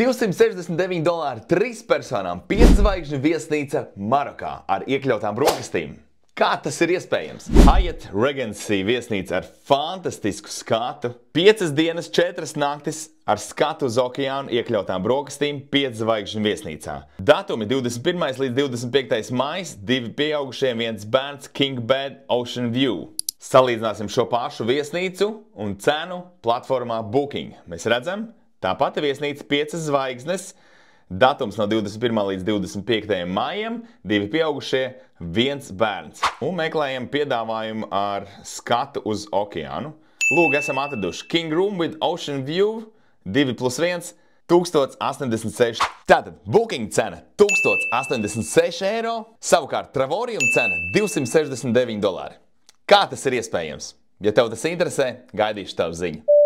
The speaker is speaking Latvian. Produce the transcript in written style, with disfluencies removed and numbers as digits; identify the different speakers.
Speaker 1: $269 3 personām 5 zvaigžņu viesnīca Marokā ar iekļautām brokastīm. Kā tas ir iespējams? Hyatt Regency viesnīca ar fantastisku skatu, 5 dienas 4 naktis ar skatu uz okeānu, iekļautām brokastīm 5 zvaigžņu viesnīcā. Datumi 21. līdz 25. maijs, 2 pieaugušie, 1 bērns, King Bed, Ocean View. Salīdzināsim šo pašu viesnīcu un cenu platformā Booking. Mēs redzam, tā pati viesnīca 5 zvaigznes, datums no 21. līdz 25. maijam, 2 pieaugušie, 1 bērns. Un meklējam piedāvājumu ar skatu uz okeānu. Lūk, esam atraduši King Room with Ocean View, 2+1, 1086. Tātad Booking cena 1086 eiro, savukārt Travorium cena $269. Kā tas ir iespējams? Ja tev tas interesē, gaidīšu tavu ziņu.